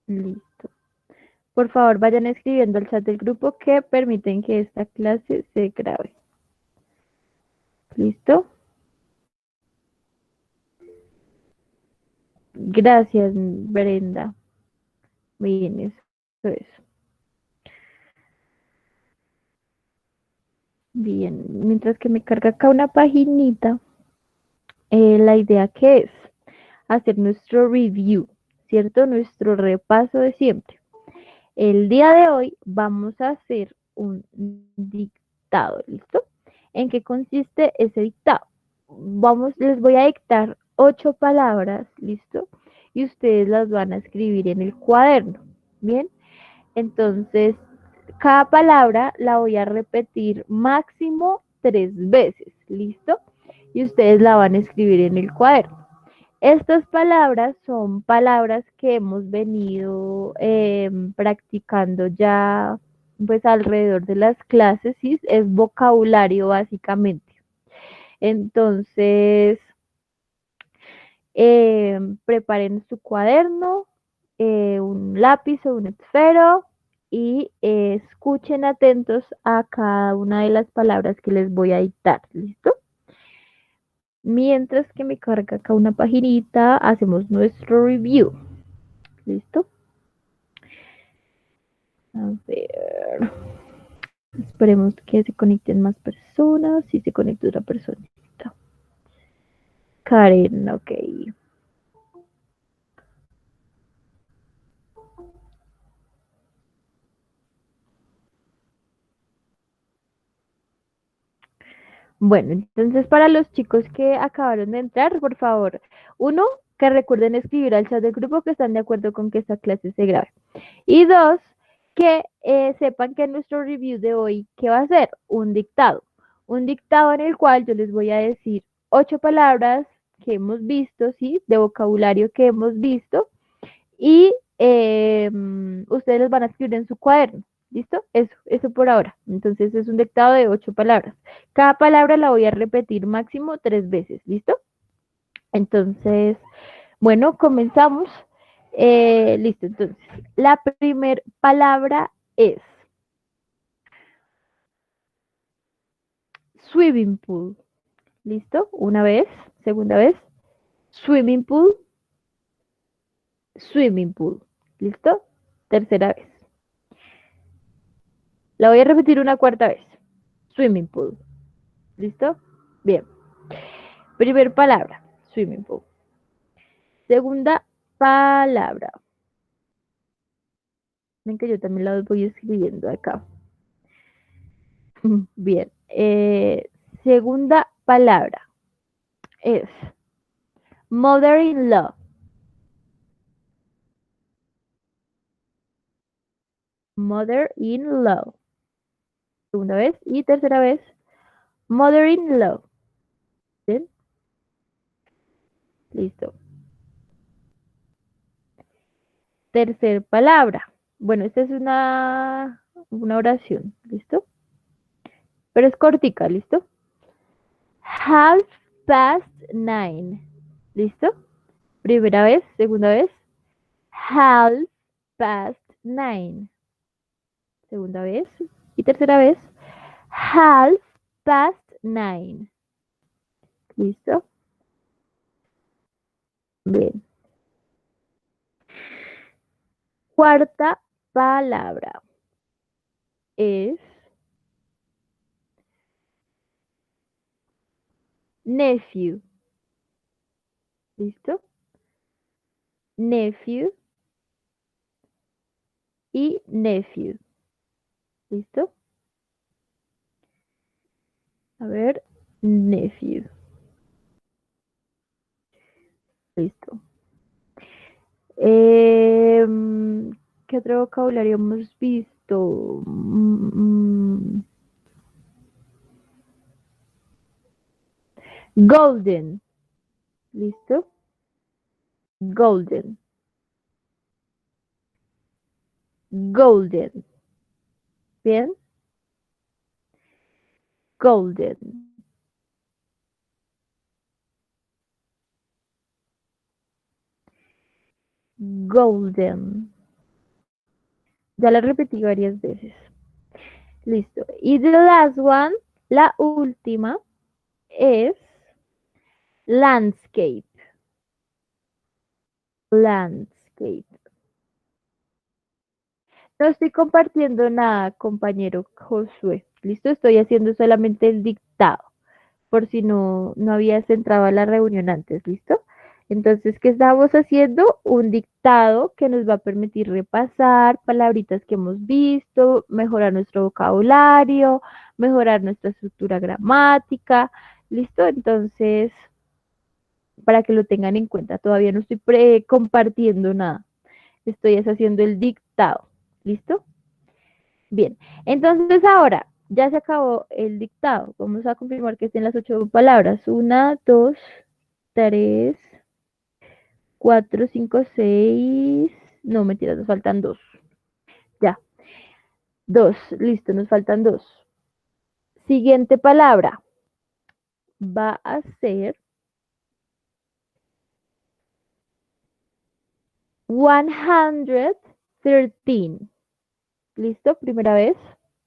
Listo. Por favor, vayan escribiendo al chat del grupo que permiten que esta clase se grabe. ¿Listo? Gracias, Brenda. Bien, eso es. Bien, mientras que me carga acá una paginita, la idea que es hacer nuestro review, ¿cierto? Nuestro repaso de siempre. El día de hoy vamos a hacer un dictado, ¿listo? ¿En qué consiste ese dictado? Les voy a dictar 8 palabras, ¿listo? Y ustedes las van a escribir en el cuaderno, ¿bien? Entonces, cada palabra la voy a repetir máximo 3 veces, ¿listo? Y ustedes la van a escribir en el cuaderno. Estas palabras son palabras que hemos venido practicando ya pues alrededor de las clases, ¿sí? Es vocabulario básicamente. Entonces, preparen su cuaderno, un lápiz o un esfero y escuchen atentos a cada una de las palabras que les voy a dictar, ¿listo? Mientras que me carga acá una paginita, hacemos nuestro review, ¿listo? A ver, esperemos que se conecten más personas. Si se conecta otra personita. Karen, ok. Bueno, entonces para los chicos que acabaron de entrar, por favor, uno, que recuerden escribir al chat del grupo que están de acuerdo con que esta clase se grabe. Y dos, que sepan que nuestro review de hoy, ¿qué va a ser? Un dictado. Un dictado en el cual yo les voy a decir 8 palabras que hemos visto, ¿sí? De vocabulario que hemos visto y ustedes los van a escribir en su cuaderno. ¿Listo? Eso por ahora. Entonces es un dictado de 8 palabras. Cada palabra la voy a repetir máximo 3 veces. ¿Listo? Entonces, bueno, comenzamos. Listo, entonces, la primer palabra es swimming pool. ¿Listo? Una vez, segunda vez, swimming pool, swimming pool. ¿Listo? Tercera vez. La voy a repetir una cuarta vez. Swimming pool. ¿Listo? Bien. Primer palabra, swimming pool. Segunda palabra. Ven que yo también la voy escribiendo acá. Bien. Segunda palabra es mother-in-law. Mother-in-law. Segunda vez. Y tercera vez, mother-in-law. Bien. Listo. Tercer palabra. Bueno, esta es una oración. ¿Listo? Pero es cortica. ¿Listo? Half past 9. ¿Listo? Primera vez, segunda vez. Half past 9. Segunda vez. Y tercera vez. Half past 9. ¿Listo? Bien. Cuarta palabra es nephew. ¿Listo? Nephew y nephew. ¿Listo? A ver, nephew. Listo. ¿Qué otro vocabulario hemos visto? Golden. ¿Listo? Golden. Golden. Bien. Golden. Golden. Ya la repetí varias veces. Listo. Y the last one, la última, es landscape. Landscape. No estoy compartiendo nada, compañero Josué. Listo, estoy haciendo solamente el dictado, por si no habías entrado a la reunión antes, ¿listo? Entonces, ¿qué estamos haciendo? Un dictado que nos va a permitir repasar palabritas que hemos visto, mejorar nuestro vocabulario, mejorar nuestra estructura gramática, ¿listo? Entonces, para que lo tengan en cuenta, todavía no estoy compartiendo nada, estoy haciendo el dictado, ¿listo? Bien, entonces ahora ya se acabó el dictado. Vamos a confirmar que estén las 8 palabras. Una, dos, tres, cuatro, cinco, seis. No, mentira, nos faltan dos. Ya, dos, listo, nos faltan dos. Siguiente palabra va a ser 113. ¿Listo? Primera vez,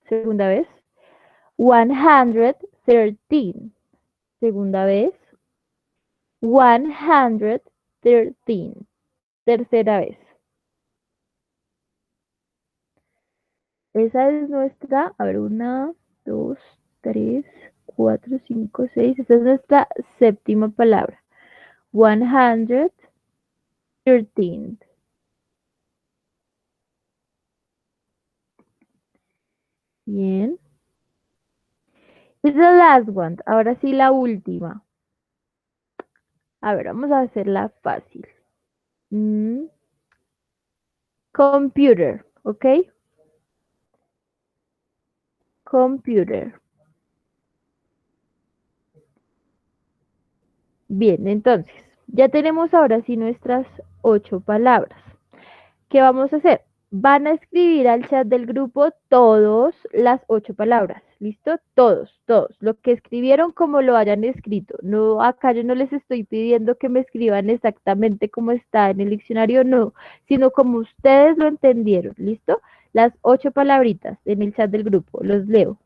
segunda vez. 113. Segunda vez. 113. Tercera vez. Esa es nuestra, a ver, una, dos, tres, cuatro, cinco, seis. Esa es nuestra séptima palabra. 113. Bien. It's the last one. Ahora sí, la última. A ver, vamos a hacerla fácil. Mm, Computer, ¿ok? Computer. Bien, entonces, ya tenemos ahora sí nuestras 8 palabras. ¿Qué vamos a hacer? Van a escribir al chat del grupo todas las 8 palabras, ¿listo? Todos, todos. Lo que escribieron como lo hayan escrito. No, acá yo no les estoy pidiendo que me escriban exactamente como está en el diccionario, no, sino como ustedes lo entendieron, ¿listo? Las 8 palabritas en el chat del grupo, los leo.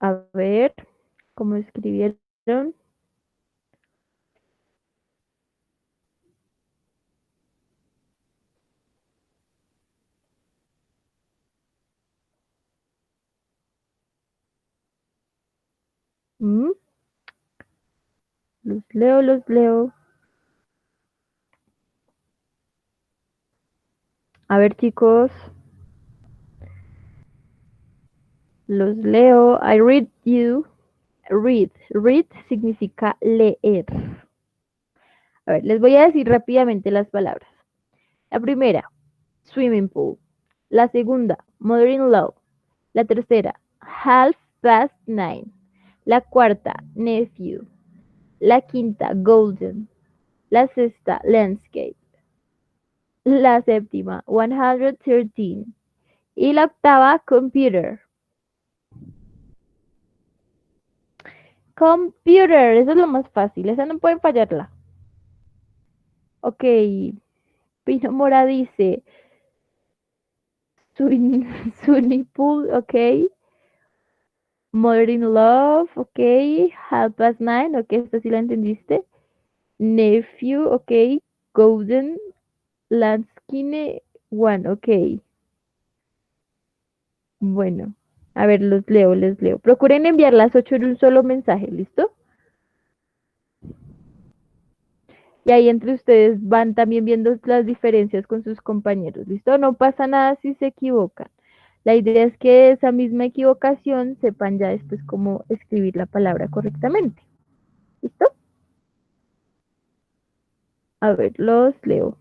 A ver, ¿cómo escribieron? ¿Mm? Los leo, los leo. A ver, chicos, los leo. I read you. Read. Read significa leer. A ver, les voy a decir rápidamente las palabras. La primera, swimming pool. La segunda, mother-in-law. La tercera, 9:30. La cuarta, nephew. La quinta, golden. La sexta, landscape. La séptima, 113. Y la octava, computer. Computer, eso es lo más fácil, esa no pueden fallarla. Ok, Pino Mora dice, Sunny Pool, ok. Mother in Love, ok. 9:30, ok, esta sí la entendiste. Nephew, ok. Golden Lanskine One, ok. Bueno, a ver, los leo, les leo. Procuren enviar las 8 en un solo mensaje, ¿listo? Y ahí entre ustedes van también viendo las diferencias con sus compañeros, ¿listo? No pasa nada si se equivocan. La idea es que de esa misma equivocación sepan ya después cómo escribir la palabra correctamente. ¿Listo? A ver, los leo.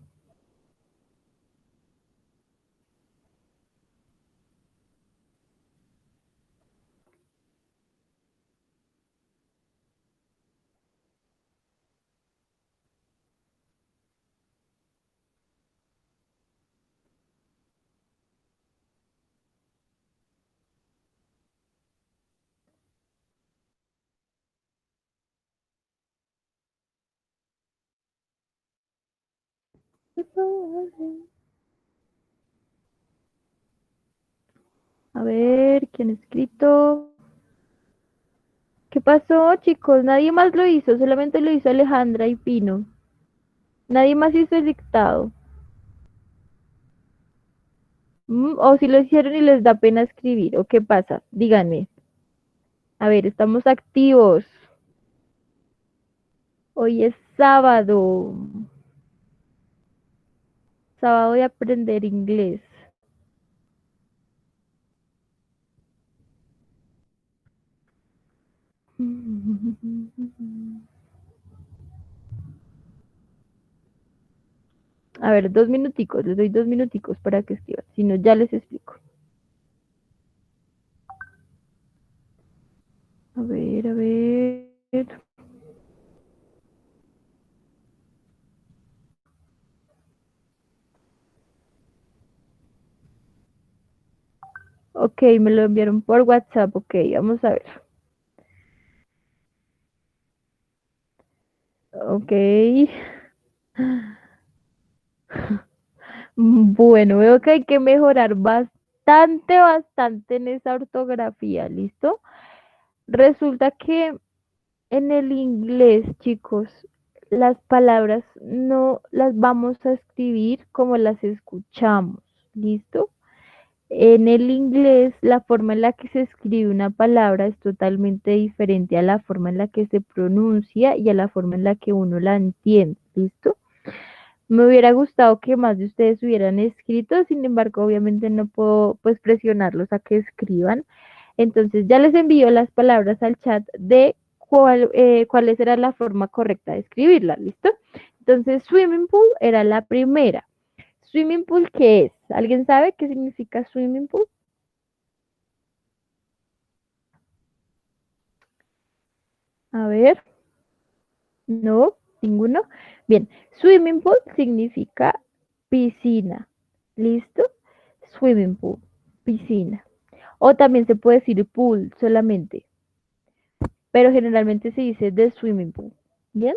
A ver, ¿quién ha escrito? ¿Qué pasó, chicos? Nadie más lo hizo, solamente lo hizo Alejandra y Pino. Nadie más hizo el dictado. O si lo hicieron y les da pena escribir, ¿o qué pasa? Díganme. A ver, estamos activos. Hoy es sábado. Sábado de aprender inglés. A ver, 2 minuticos, les doy 2 minuticos para que escriban. Si no, ya les explico. A ver, a ver. Ok, me lo enviaron por WhatsApp. Ok, vamos a ver. Ok. Bueno, veo que hay que mejorar bastante, bastante en esa ortografía. ¿Listo? Resulta que en el inglés, chicos, las palabras no las vamos a escribir como las escuchamos. ¿Listo? En el inglés, la forma en la que se escribe una palabra es totalmente diferente a la forma en la que se pronuncia y a la forma en la que uno la entiende. ¿Listo? Me hubiera gustado que más de ustedes hubieran escrito, sin embargo, obviamente no puedo pues presionarlos a que escriban. Entonces ya les envío las palabras al chat de cuál era la forma correcta de escribirla, ¿listo? Entonces, swimming pool era la primera. ¿Swimming pool qué es? ¿Alguien sabe qué significa swimming pool? A ver, no, ninguno. Bien, swimming pool significa piscina. ¿Listo? Swimming pool, piscina. O también se puede decir pool solamente, pero generalmente se dice the swimming pool. ¿Bien?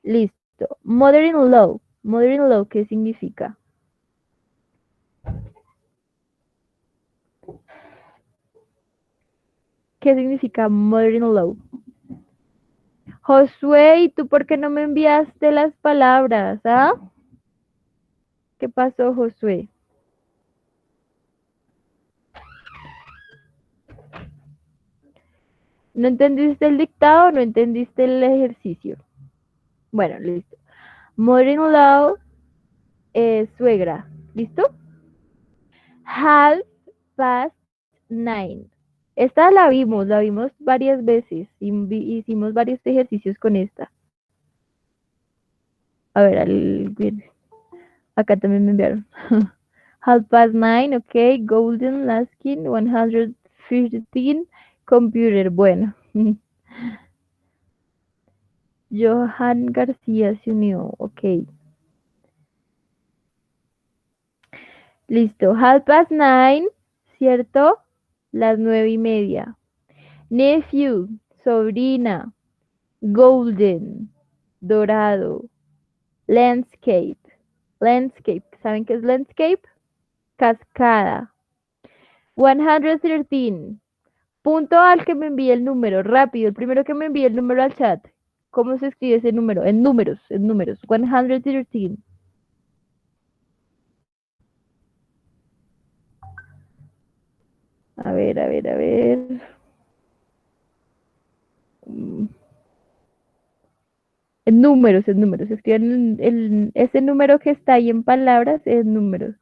Listo. Mother-in-law. Mother-in-law, ¿qué significa? ¿Qué significa mother-in-law? Josué, ¿y tú por qué no me enviaste las palabras? ¿Ah? ¿Qué pasó, Josué? ¿No entendiste el dictado o no entendiste el ejercicio? Bueno, listo. Mother-in-law es suegra. ¿Listo? Half past nine. Esta la vimos varias veces y hicimos varios ejercicios con esta. A ver, bien, acá también me enviaron. Half past nine, ok. Golden Laskin, 115. Computer, bueno. Johan García se unió, ok. Listo. Half past nine, ¿cierto? Las 9:30. Nephew, sobrina. Golden, dorado. Landscape. Landscape. ¿Saben qué es landscape? Cascada. 113. Punto al que me envíe el número. Rápido. El primero que me envíe el número al chat. ¿Cómo se escribe ese número? En números. En números. 113. A ver, a ver, a ver. Mm, En números, en números. Escriban ese número que está ahí en palabras, en números.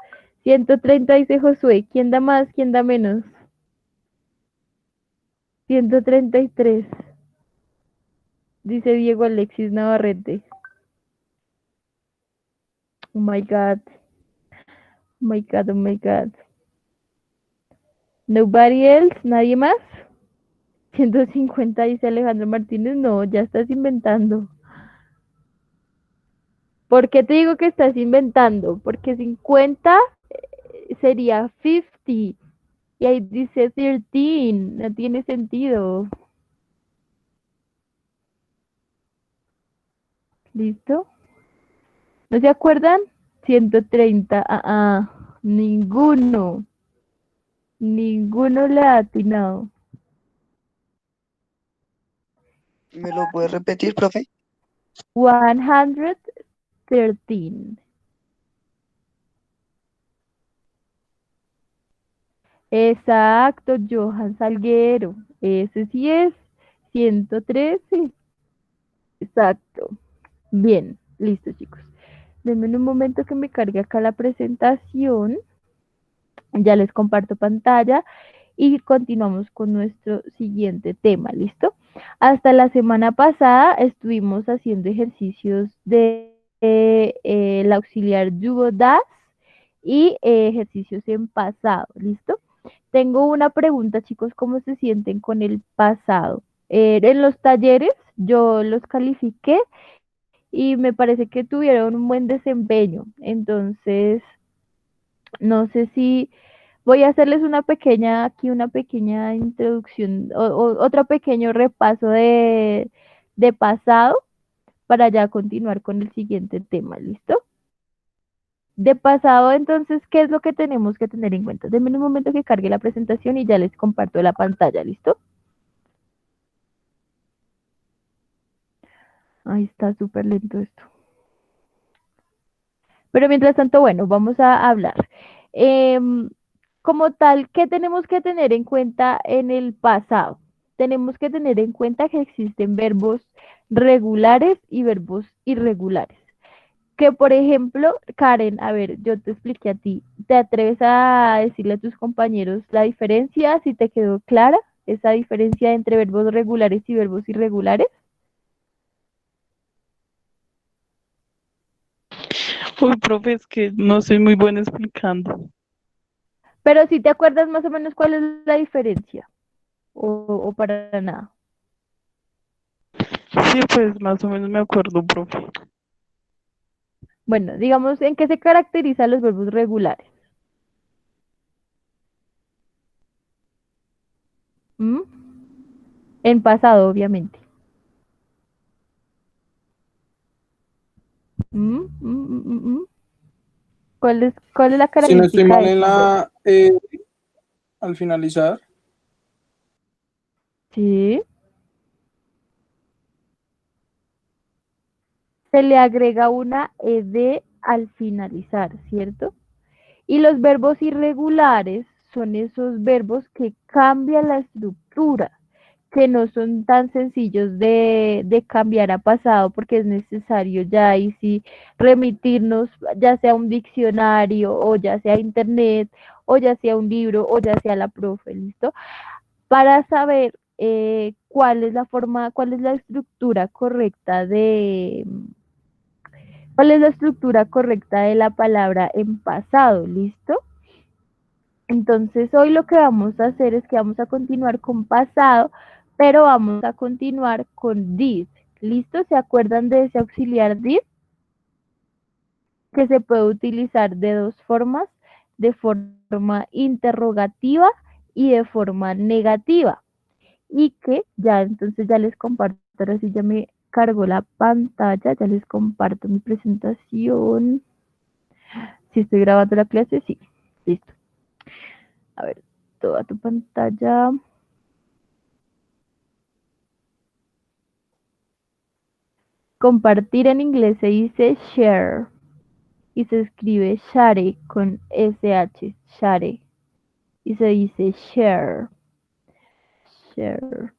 130 dice Josué. ¿Quién da más? ¿Quién da menos? 133. Dice Diego Alexis Navarrete. Oh my God. Oh my God, oh my God. Nobody else, nadie más. 150 dice Alejandro Martínez. No, ya estás inventando. ¿Por qué te digo que estás inventando? Porque 50 sería 50. Y ahí dice 13. No tiene sentido. ¿Listo? ¿No se acuerdan? 130. Ninguno. Ninguno le ha atinado. ¿Me lo puede repetir, profe? 113. Exacto, Johan Salguero. Ese sí es. 113. Exacto. Bien, listo, chicos. Denme un momento que me cargue acá la presentación. Ya les comparto pantalla y continuamos con nuestro siguiente tema, ¿listo? Hasta la semana pasada estuvimos haciendo ejercicios de el auxiliar yugo das y ejercicios en pasado, ¿listo? Tengo una pregunta, chicos, ¿cómo se sienten con el pasado? En los talleres yo los califiqué y me parece que tuvieron un buen desempeño, entonces no sé si voy a hacerles una pequeña introducción, otro pequeño repaso de pasado para ya continuar con el siguiente tema, ¿listo? De pasado, entonces, ¿qué es lo que tenemos que tener en cuenta? Denme un momento que cargue la presentación y ya les comparto la pantalla, ¿listo? Ahí está súper lento esto. Pero mientras tanto, bueno, vamos a hablar. Em, Como tal, ¿qué tenemos que tener en cuenta en el pasado? Tenemos que tener en cuenta que existen verbos regulares y verbos irregulares. Que por ejemplo, Karen, a ver, yo te expliqué a ti, ¿te atreves a decirle a tus compañeros la diferencia, si te quedó clara esa diferencia entre verbos regulares y verbos irregulares? Uy, profe, es que no soy muy buena explicando. Pero si te acuerdas más o menos cuál es la diferencia, o para nada. Sí, pues más o menos me acuerdo, profe. Bueno, digamos, ¿en qué se caracterizan los verbos regulares? ¿Mm? En pasado, obviamente. ¿Mm? Cuál es la Si no estoy característica mal de en estos verbos? al finalizar, Sí. Se le agrega una ed al finalizar, ¿cierto? Y los verbos irregulares son esos verbos que cambian la estructura, que no son tan sencillos de cambiar a pasado porque es necesario ya ahí sí remitirnos ya sea a un diccionario o ya sea a internet o ya sea un libro o ya sea la profe, ¿listo? Para saber cuál es la forma, cuál es la estructura correcta de, cuál es la estructura correcta de la palabra en pasado, ¿listo? Entonces, hoy lo que vamos a hacer es que vamos a continuar con pasado, pero vamos a continuar con did. ¿Listo? ¿Se acuerdan de ese auxiliar did? Que se puede utilizar de dos formas, de forma interrogativa y de forma negativa. Y que ya entonces ya les comparto, ahora sí ya me cargo la pantalla, ya les comparto mi presentación. Si estoy grabando la clase, sí. Listo. A ver, toda tu pantalla. Compartir en inglés se dice share y se escribe share con sh, share. Y se dice share, share.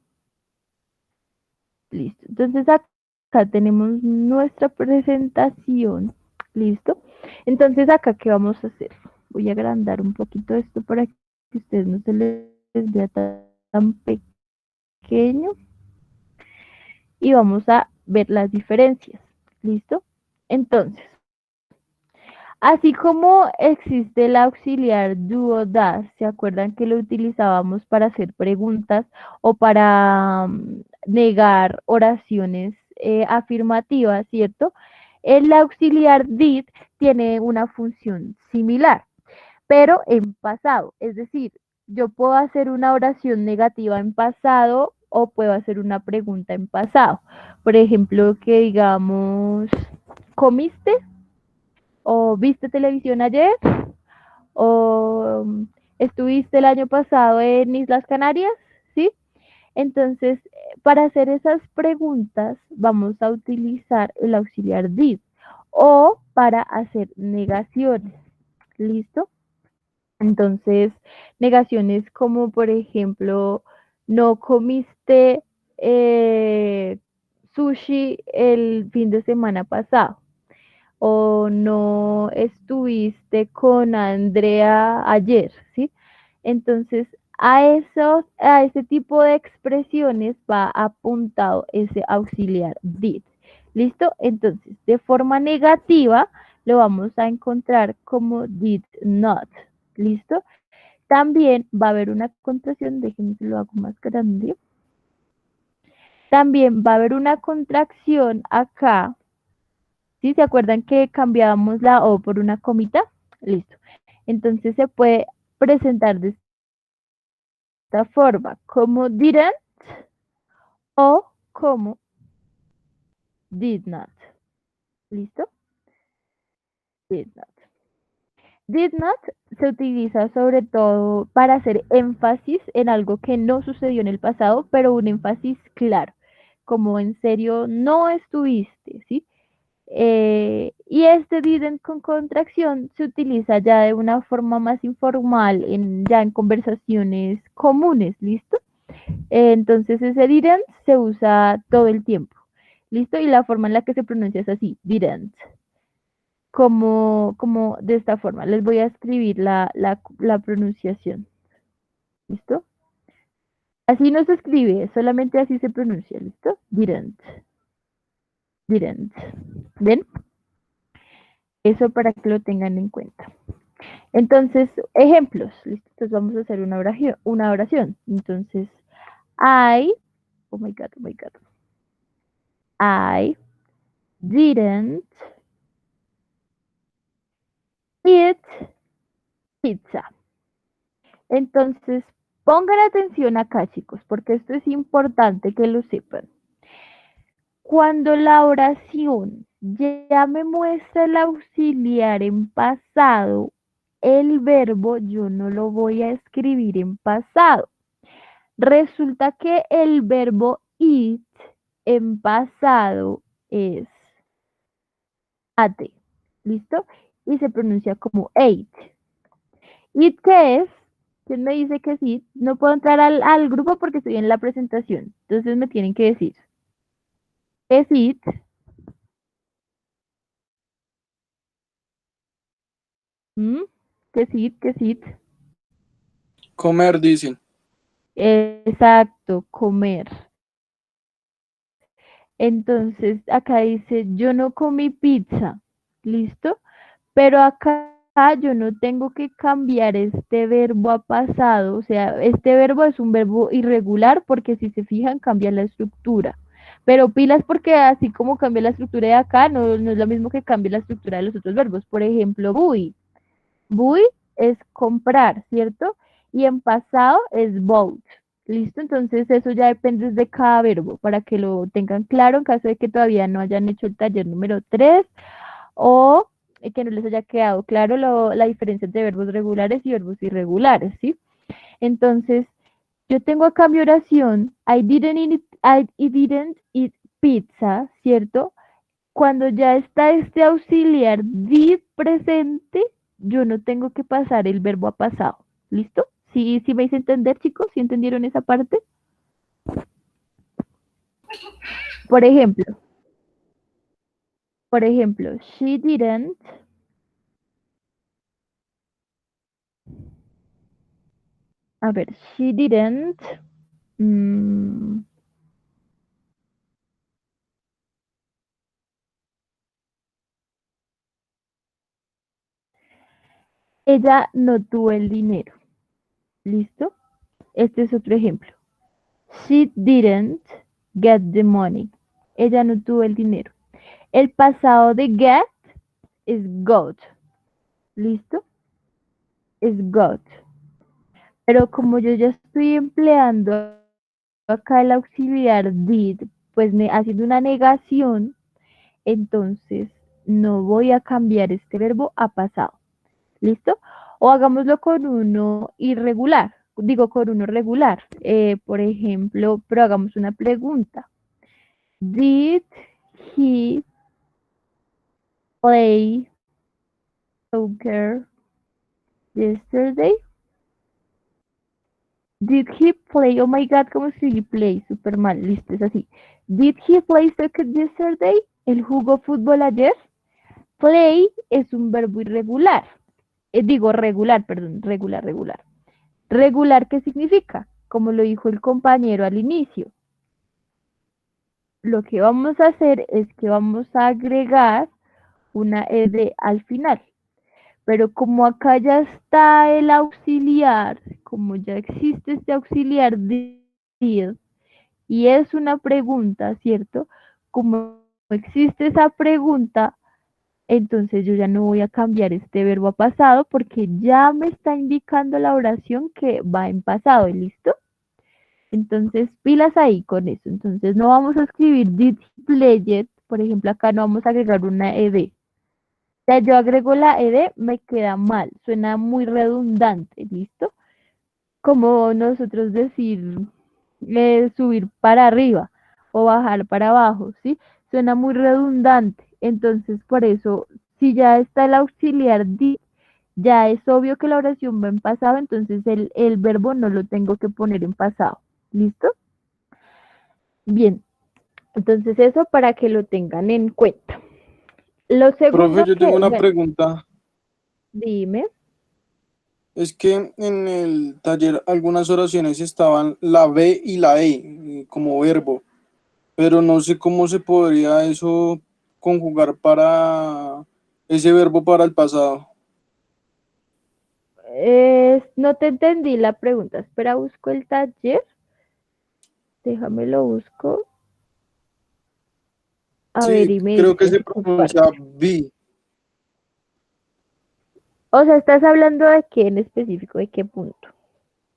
Listo. Entonces acá tenemos nuestra presentación. Listo. Entonces acá, ¿qué vamos a hacer? Voy a agrandar un poquito esto para que ustedes no se les vea tan pequeño. Y vamos a ver las diferencias. ¿Listo? Entonces, así como existe el auxiliar do o das, ¿se acuerdan que lo utilizábamos para hacer preguntas o para negar oraciones afirmativas, ¿cierto? El auxiliar did tiene una función similar, pero en pasado. Es decir, yo puedo hacer una oración negativa en pasado o puedo hacer una pregunta en pasado. Por ejemplo, que digamos, ¿comiste? o ¿viste televisión ayer? O ¿estuviste el año pasado en Islas Canarias? ¿Sí? Entonces, para hacer esas preguntas vamos a utilizar el auxiliar did o para hacer negaciones. ¿Listo? Entonces, negaciones como por ejemplo, no comiste sushi el fin de semana pasado o no estuviste con Andrea ayer, ¿sí? Entonces, a ese tipo de expresiones va apuntado ese auxiliar did. ¿Listo? Entonces, de forma negativa, lo vamos a encontrar como did not. ¿Listo? También va a haber una contracción, déjenme que lo hago más grande. También va a haber una contracción acá. ¿Sí? ¿Se acuerdan que cambiábamos la O por una comita? Listo. Entonces se puede presentar de esta forma, como didn't o como did not. ¿Listo? Did not. Did not se utiliza sobre todo para hacer énfasis en algo que no sucedió en el pasado, pero un énfasis claro, como en serio no estuviste, ¿sí? Y este didn't con contracción se utiliza ya de una forma más informal, ya en conversaciones comunes, ¿listo? Entonces ese didn't se usa todo el tiempo, ¿listo? Y la forma en la que se pronuncia es así, didn't. Como de esta forma. Les voy a escribir la pronunciación. ¿Listo? Así no se escribe, solamente así se pronuncia. ¿Listo? Didn't. Didn't. ¿Ven? Eso para que lo tengan en cuenta. Entonces, ejemplos. ¿Listo? Entonces vamos a hacer una oración. Una oración. Entonces, oh my God, oh my God. I didn't eat pizza. Entonces, pongan atención acá, chicos, porque esto es importante que lo sepan. Cuando la oración ya me muestra el auxiliar en pasado, el verbo yo no lo voy a escribir en pasado. Resulta que el verbo eat en pasado es ate, ¿listo? Y se pronuncia como ate. ¿Eat qué es? ¿Quién me dice que sí? No puedo entrar al grupo porque estoy en la presentación. Entonces me tienen que decir. ¿Es it? ¿Mm? ¿Qué es it? ¿Qué es it? Comer, dicen. Exacto, comer. Entonces acá dice, yo no comí pizza. ¿Listo? Pero acá yo no tengo que cambiar este verbo a pasado. O sea, este verbo es un verbo irregular porque si se fijan cambia la estructura. Pero pilas porque así como cambia la estructura de acá, no es lo mismo que cambie la estructura de los otros verbos. Por ejemplo, buy. Buy es comprar, ¿cierto? Y en pasado es bought. ¿Listo? Entonces eso ya depende de cada verbo para que lo tengan claro en caso de que todavía no hayan hecho el taller número 3 o que no les haya quedado claro la diferencia entre verbos regulares y verbos irregulares, ¿sí? Entonces, yo tengo acá mi oración, I didn't eat pizza, ¿cierto? Cuando ya está este auxiliar did presente, yo no tengo que pasar el verbo a pasado. ¿Listo? ¿Sí me hice entender, chicos? ¿Sí entendieron esa parte? Por ejemplo, she didn't. A ver, she didn't. Ella no tuvo el dinero. ¿Listo? Este es otro ejemplo. She didn't get the money. Ella no tuvo el dinero. El pasado de get es got. ¿Listo? Es got. Pero como yo ya estoy empleando acá el auxiliar did, pues haciendo una negación, entonces no voy a cambiar este verbo a pasado. ¿Listo? O hagámoslo con uno irregular, digo con uno regular. Por ejemplo, pero hagamos una pregunta. Did he play soccer yesterday? Did he play? Oh my god, ¿cómo escribí play? Súper mal, listo, es así. Did he play soccer yesterday? ¿Él jugó fútbol ayer? Play es un verbo irregular. Digo regular, perdón, regular. Regular, ¿qué significa? Como lo dijo el compañero al inicio. Lo que vamos a hacer es que vamos a agregar una ed al final. Pero como acá ya está el auxiliar, como ya existe este auxiliar did, y es una pregunta, ¿cierto? Como existe esa pregunta, entonces yo ya no voy a cambiar este verbo a pasado porque ya me está indicando la oración que va en pasado, ¿listo? Entonces, pilas ahí con eso. Entonces, no vamos a escribir did he play it, por ejemplo, acá no vamos a agregar una ed. Ya yo agrego la ed, me queda mal, suena muy redundante, ¿listo? Como nosotros decir subir para arriba o bajar para abajo, ¿sí? Suena muy redundante. Entonces, por eso, si ya está el auxiliar did, ya es obvio que la oración va en pasado, entonces el verbo no lo tengo que poner en pasado. ¿Listo? Bien, entonces eso para que lo tengan en cuenta. Lo Profe, segundo yo tengo que, una bueno, pregunta. dime. Es que en el taller algunas oraciones estaban la B y la como verbo, pero no sé cómo se podría eso conjugar para ese verbo para el pasado. No te entendí la pregunta. Espera, busco el taller. Déjame lo busco. A ver, Sí, y me creo que dices se qué pronuncia parte. B, O sea, ¿estás hablando de qué en específico? ¿De qué punto?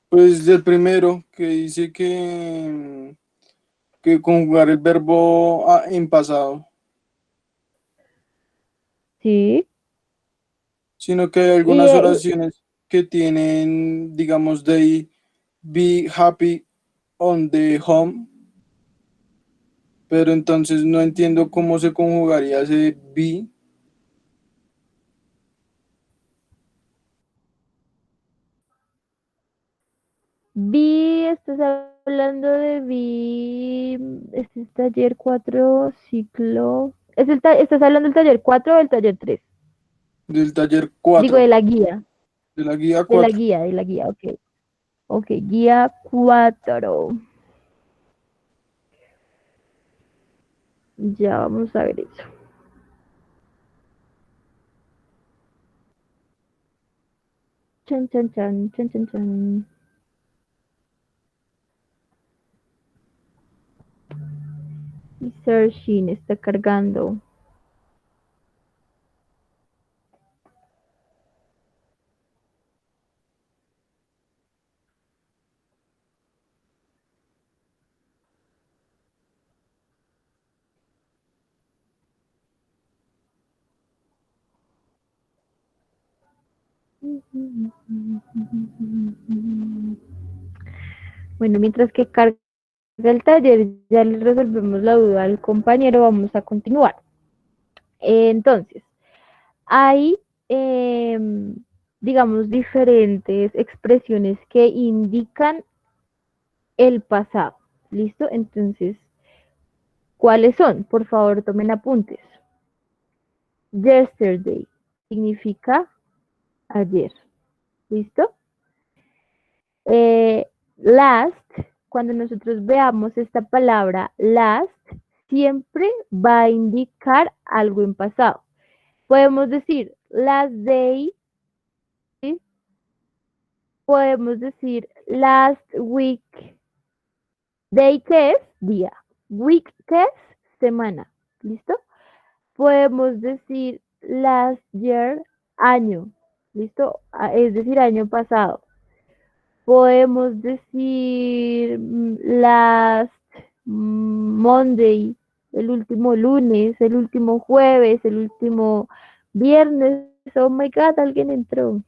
pues del primero que dice que conjugar el verbo en pasado, Sí. sino que hay Y, algunas oraciones que tienen, digamos, they be happy on the home, pero entonces no entiendo cómo se conjugaría ese be. estás hablando de este es taller 4 ciclo. ¿Estás hablando del taller 4 o del taller 3? Del taller Digo, de 4, la guía. de la guía De la 4. guía, de la guía, ok. Ok, guía 4. Ya vamos a ver eso. Chan, chan, chan, chan, chan, chan. Y searching está cargando. Bueno, mientras que carga el taller, ya le resolvemos la duda al compañero, vamos a continuar. Entonces, hay, digamos, diferentes expresiones que indican el pasado. ¿Listo? Entonces, ¿cuáles son? Por favor, tomen apuntes. Yesterday significa ayer. ¿Listo? Last, cuando nosotros veamos esta palabra last, siempre va a indicar algo en pasado. Podemos decir last day, ¿sí? Podemos decir last week. Day, ¿qué es? Día. Week, ¿qué es? Semana. ¿Listo? Podemos decir last year, año. ¿Listo? Es decir, año pasado. Podemos decir last Monday, el último lunes, el último jueves, el último viernes. Oh my God, alguien entró.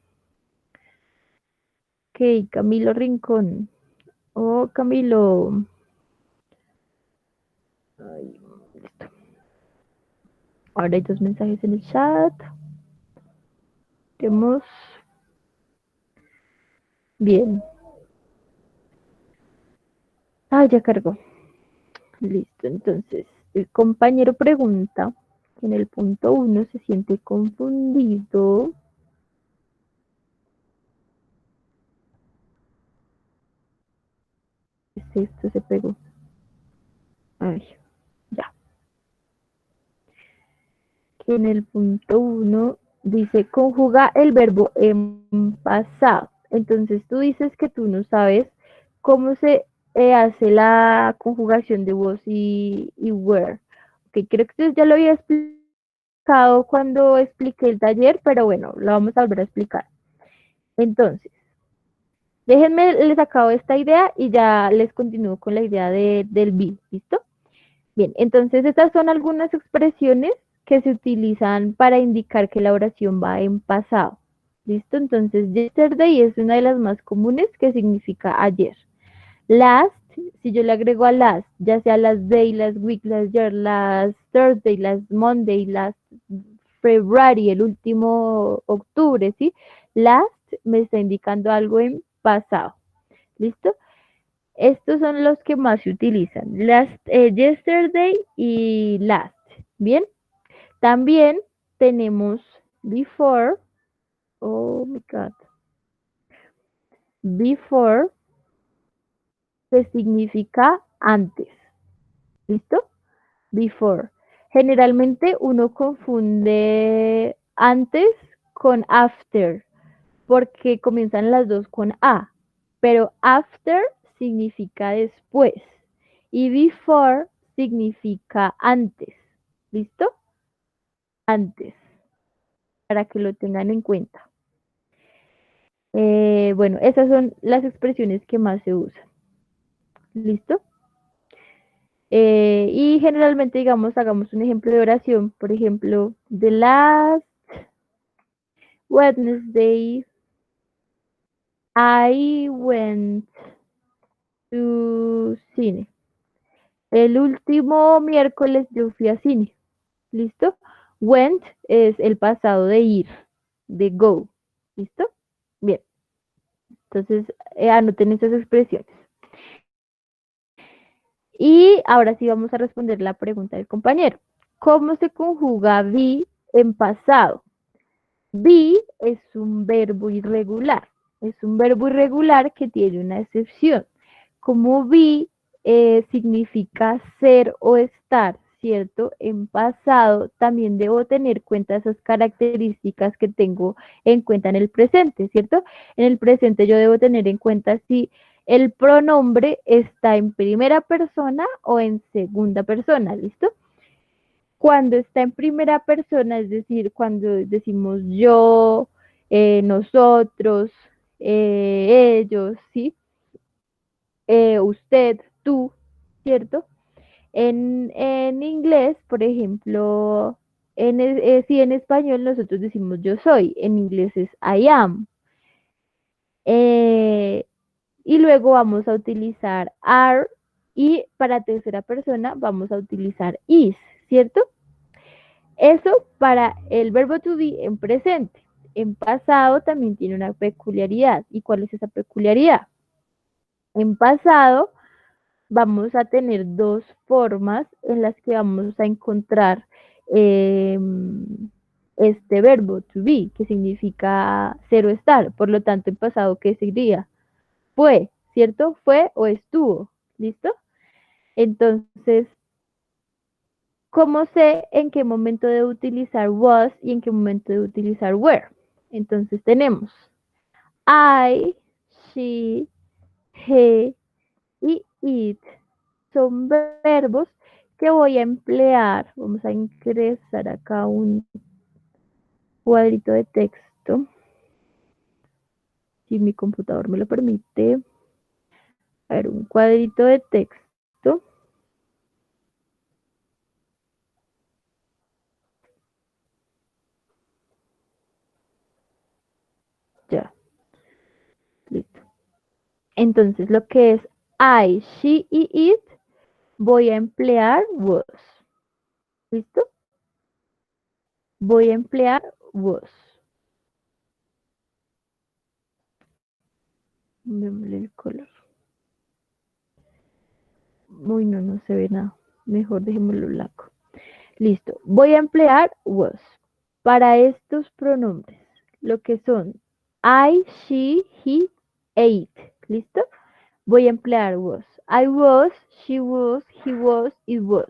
Ok, Camilo Rincón. Oh, Camilo. Ay, listo. Ahora hay 2 mensajes en el chat. Tenemos. Bien. Ah, ya cargó. Listo, entonces el compañero pregunta, en el punto 1 se siente confundido. ¿Qué es esto? Se pegó. Ay, ya. Que en el punto 1 dice conjuga el verbo en pasado. Entonces tú dices que tú no sabes cómo se hace la conjugación de was y were. Ok, creo que yo ya lo había explicado cuando expliqué el taller, pero bueno, lo vamos a volver a explicar. Entonces, déjenme, les acabo esta idea y ya les continúo con la idea del be, ¿listo? Bien, entonces estas son algunas expresiones que se utilizan para indicar que la oración va en pasado, ¿listo? Entonces, yesterday es una de las más comunes que significa ayer. Last, si yo le agrego a last, ya sea last day, last week, last year, last Thursday, last Monday, last February, el último octubre, ¿sí? Last me está indicando algo en pasado. ¿Listo? Estos son los que más se utilizan. Last, yesterday y last. Bien. También tenemos before. Oh my God. Before, que significa antes. ¿Listo? Before. Generalmente uno confunde antes con after, porque comienzan las dos con A, pero after significa después y before significa antes. ¿Listo? Antes, para que lo tengan en cuenta. Bueno, esas son las expresiones que más se usan. ¿Listo? Y generalmente, digamos, hagamos un ejemplo de oración. Por ejemplo, the last Wednesday I went to cine. El último miércoles yo fui a cine. ¿Listo? Went es el pasado de ir, de go. ¿Listo? Bien. Entonces, anoten esas expresiones. Y ahora sí vamos a responder la pregunta del compañero. ¿Cómo se conjuga be en pasado? Be es un verbo irregular. Es un verbo irregular que tiene una excepción. Como be significa ser o estar, ¿cierto? En pasado también debo tener en cuenta esas características que tengo en cuenta en el presente, ¿cierto? En el presente yo debo tener en cuenta si el pronombre está en primera persona o en segunda persona, ¿listo? Cuando está en primera persona, es decir, cuando decimos yo, nosotros, ellos, ¿sí? Usted, tú, ¿cierto? En inglés, por ejemplo, si en español nosotros decimos yo soy, en inglés es I am. Y luego vamos a utilizar are y para tercera persona vamos a utilizar is, ¿cierto? Eso para el verbo to be en presente. En pasado también tiene una peculiaridad. ¿Y cuál es esa peculiaridad? En pasado vamos a tener dos formas en las que vamos a encontrar este verbo to be, que significa ser o estar. Por lo tanto, en pasado, ¿qué sería? Fue, ¿cierto? Fue o estuvo. ¿Listo? Entonces, ¿cómo sé en qué momento debo utilizar was y en qué momento debo utilizar were? Entonces tenemos I, she, he y it. Son verbos que voy a emplear. Vamos a ingresar acá un cuadrito de texto. Si mi computador me lo permite. A ver, un cuadrito de texto. Listo. Entonces, lo que es I, she y it, voy a emplear was. ¿Listo? Voy a emplear was. Démosle el color. Uy, no, no se ve nada. Mejor dejémoslo blanco. Listo. Voy a emplear was para estos pronombres. Lo que son I, she, he, e it. ¿Listo? Voy a emplear was. I was, she was, he was, it was.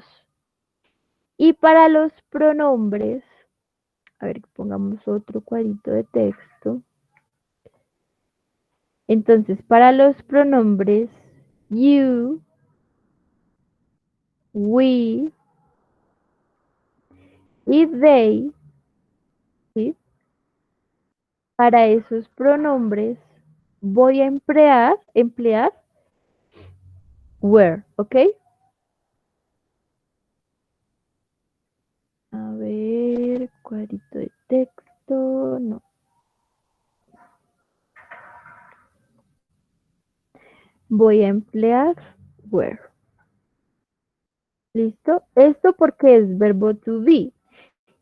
Y para los pronombres, a ver, pongamos otro cuadrito de texto. Entonces, para los pronombres, you, we, y they, ¿sí? Para esos pronombres voy a emplear were, ¿ok? A ver, cuadrito de texto, no. Voy a emplear were. ¿Listo? Esto porque es verbo to be.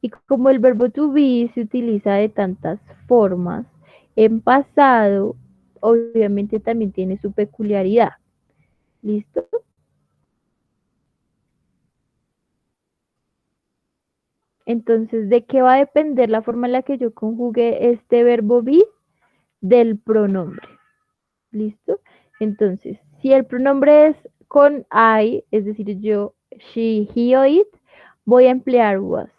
Y como el verbo to be se utiliza de tantas formas, en pasado, obviamente también tiene su peculiaridad. ¿Listo? Entonces, ¿de qué va a depender la forma en la que yo conjugue este verbo be? Del pronombre. ¿Listo? Entonces, si el pronombre es con I, es decir, yo, she, he o it, voy a emplear was.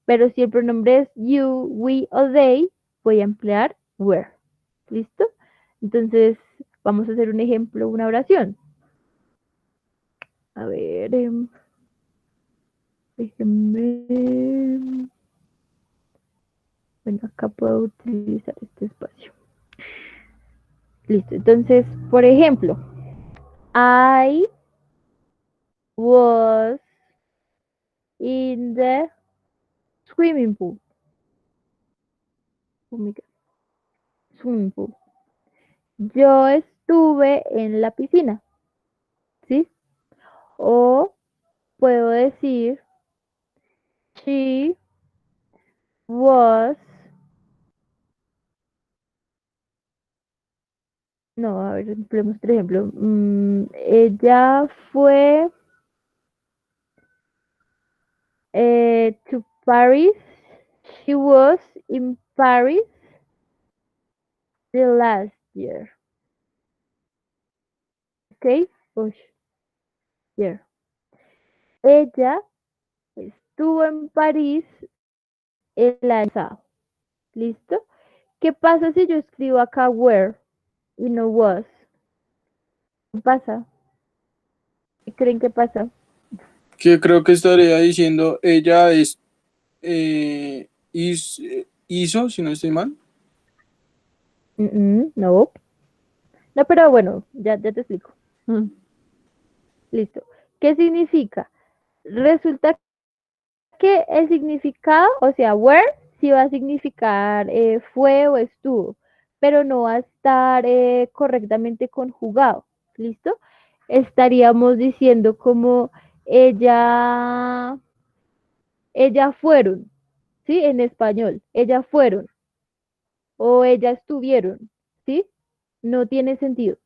Pero si el pronombre es you, we o they, voy a emplear were. ¿Listo? Entonces, vamos a hacer un ejemplo, una oración. A ver, déjenme. Bueno, acá puedo utilizar este espacio. Listo. Entonces, por ejemplo, I was in the swimming pool. Oh my God. Swimming pool. Yo estuve en la piscina. ¿Sí? O puedo decir she was. No, a ver, empleemos otro ejemplo. Ella fue to Paris. She was in Paris the last year. Ok, Ush, year. Ella estuvo en París el año pasado. ¿Listo? ¿Qué pasa si yo escribo acá were y no was? ¿Qué pasa? ¿Qué creen que pasa? Que creo que estaría diciendo ella hizo, si no estoy mal. No. No, pero bueno, ya te explico. Listo. ¿Qué significa? Resulta que el significado, o sea, were, sí va a significar fue o estuvo, pero no va a estar correctamente conjugado. ¿Listo? Estaríamos diciendo como ella fueron, ¿sí? En español, ella fueron o ella estuvieron, ¿sí? No tiene sentido.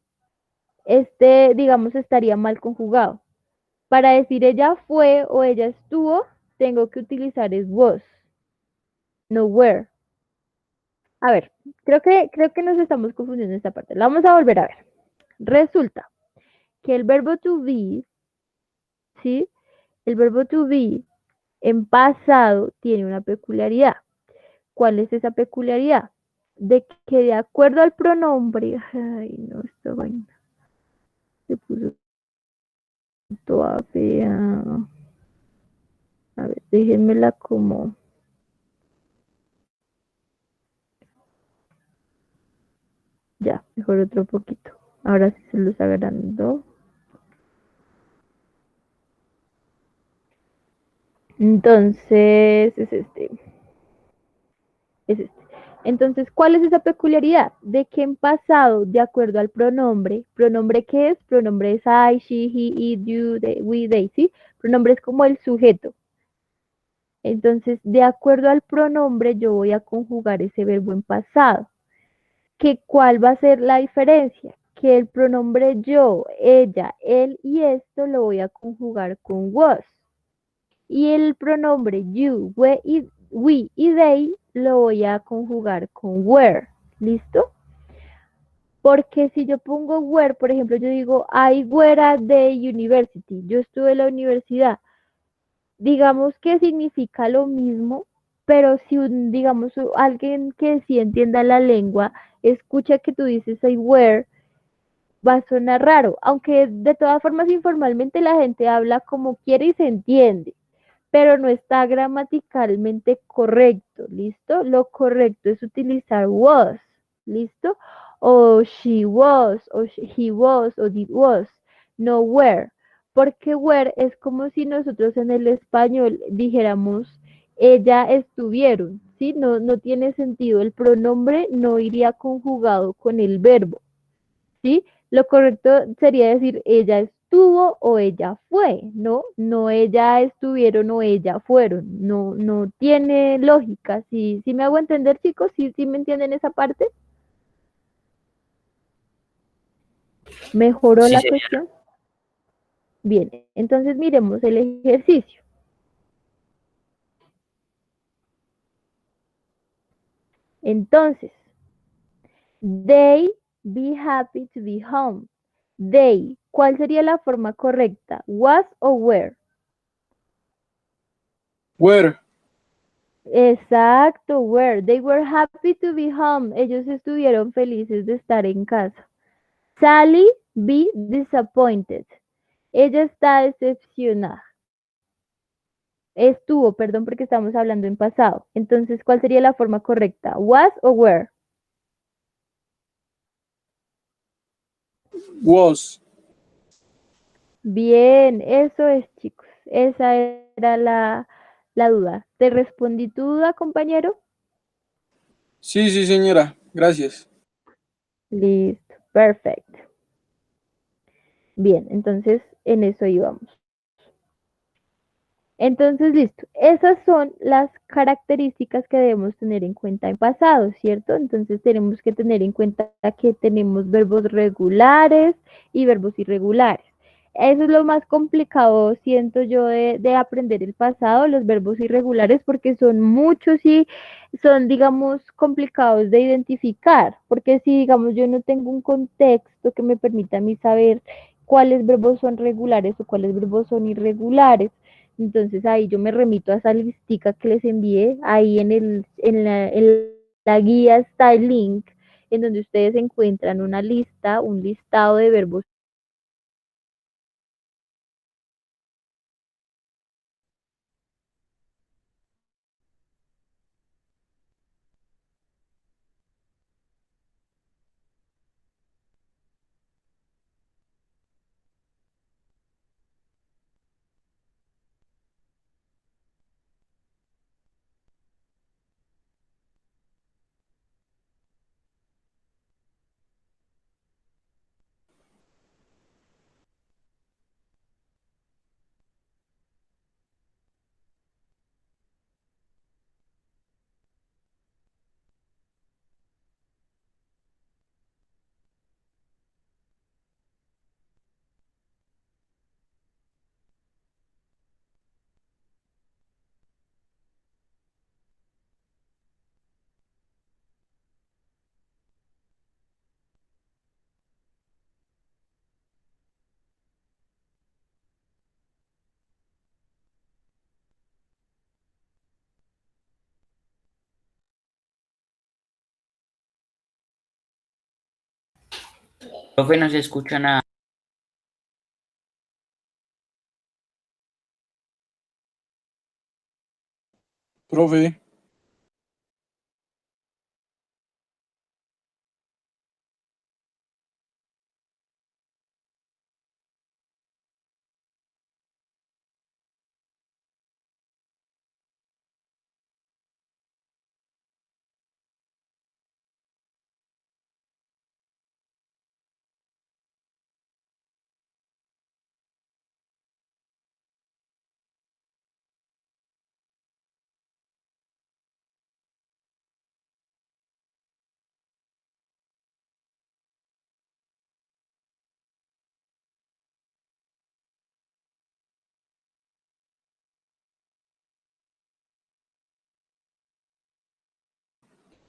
Digamos, estaría mal conjugado. Para decir ella fue o ella estuvo, tengo que utilizar es was, no were. A ver, creo que nos estamos confundiendo en esta parte. La vamos a volver a ver. Resulta que el verbo to be, ¿sí? El verbo to be en pasado tiene una peculiaridad. ¿Cuál es esa peculiaridad? De que de acuerdo al pronombre, ay no, esta vaina se puso toda fea. A ver, déjenmela como. Ya, mejor otro poquito. Ahora sí se los agrando. Entonces, es este. Es este. Entonces, ¿cuál es esa peculiaridad? De que en pasado, de acuerdo al pronombre, ¿pronombre qué es? Pronombre es I, she, he, it, you, they, we, they, ¿sí? Pronombre es como el sujeto. Entonces, de acuerdo al pronombre, yo voy a conjugar ese verbo en pasado. ¿Que cuál va a ser la diferencia? Que el pronombre yo, ella, él y esto lo voy a conjugar con was. Y el pronombre you, we y they lo voy a conjugar con were. ¿Listo? Porque si yo pongo were, por ejemplo, yo digo I were at the university, yo estuve en la universidad. Digamos que significa lo mismo, pero si digamos alguien que sí entienda la lengua, escucha que tú dices I were, va a sonar raro, aunque de todas formas informalmente la gente habla como quiere y se entiende, pero no está gramaticalmente correcto, ¿listo? Lo correcto es utilizar was, ¿listo? O she was, o he was, o did was, no were, porque were es como si nosotros en el español dijéramos ella estuvieron, ¿sí? No, no tiene sentido, el pronombre no iría conjugado con el verbo, ¿sí? Lo correcto sería decir ella estuvo o ella fue, ¿no? No ella estuvieron o ella fueron. No, no tiene lógica. ¿Sí, sí me hago entender, chicos? ¿Sí, sí me entienden esa parte? ¿Mejoró Sí, la señora. cuestión? Bien, entonces miremos el ejercicio. Entonces, they be happy to be home. They, ¿cuál sería la forma correcta? Was o were? Where? Exacto, were. They were happy to be home. Ellos estuvieron felices de estar en casa. Sally be disappointed. Ella está decepcionada. Estuvo, perdón, porque estamos hablando en pasado. Entonces, ¿cuál sería la forma correcta? Was o were? Was. Bien, eso es, chicos. Esa era la duda. ¿Te respondí tu duda, compañero? Sí, sí, señora. Gracias. Listo, perfecto. Bien, entonces en eso íbamos. Entonces, listo. Esas son las características que debemos tener en cuenta en pasado, ¿cierto? Entonces tenemos que tener en cuenta que tenemos verbos regulares y verbos irregulares. Eso es lo más complicado, siento yo, de aprender el pasado, los verbos irregulares, porque son muchos y son, digamos, complicados de identificar, porque si, digamos, yo no tengo un contexto que me permita a mí saber cuáles verbos son regulares o cuáles verbos son irregulares, entonces ahí yo me remito a esa listica que les envié, ahí en la guía está el link en donde ustedes encuentran una lista, un listado de verbos. Profe, no se escucha nada. Profe.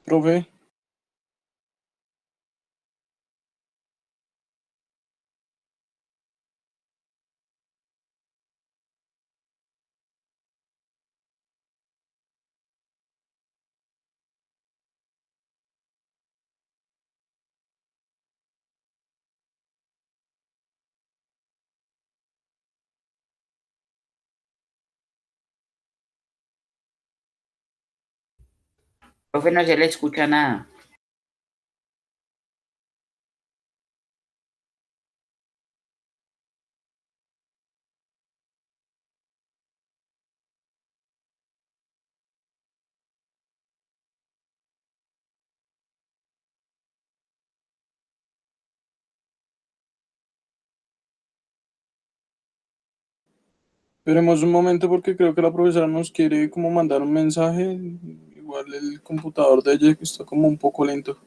Profe, Profe, no se le escucha nada. esperemos un momento porque creo que la profesora nos quiere como mandar un mensaje. Igual el computador de ella que está como un poco lento.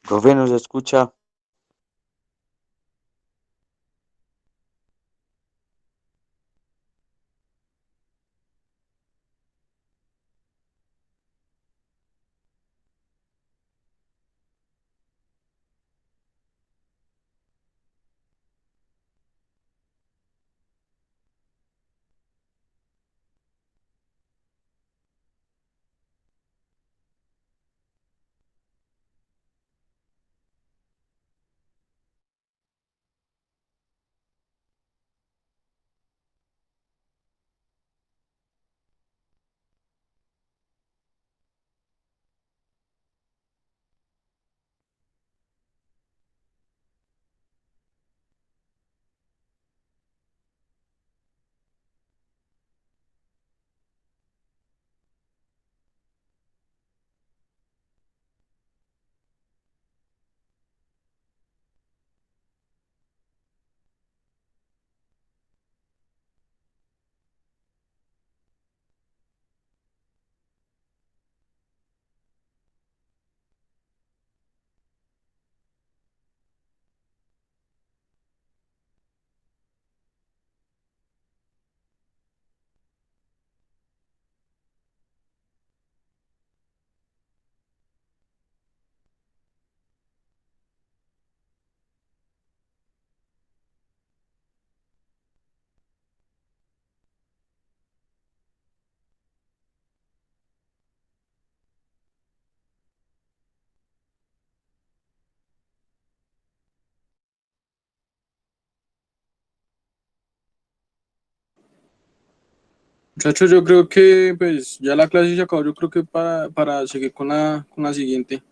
Profe, ¿nos escucha? Muchachos, yo creo que pues ya la clase se acabó, yo creo que para seguir con la siguiente.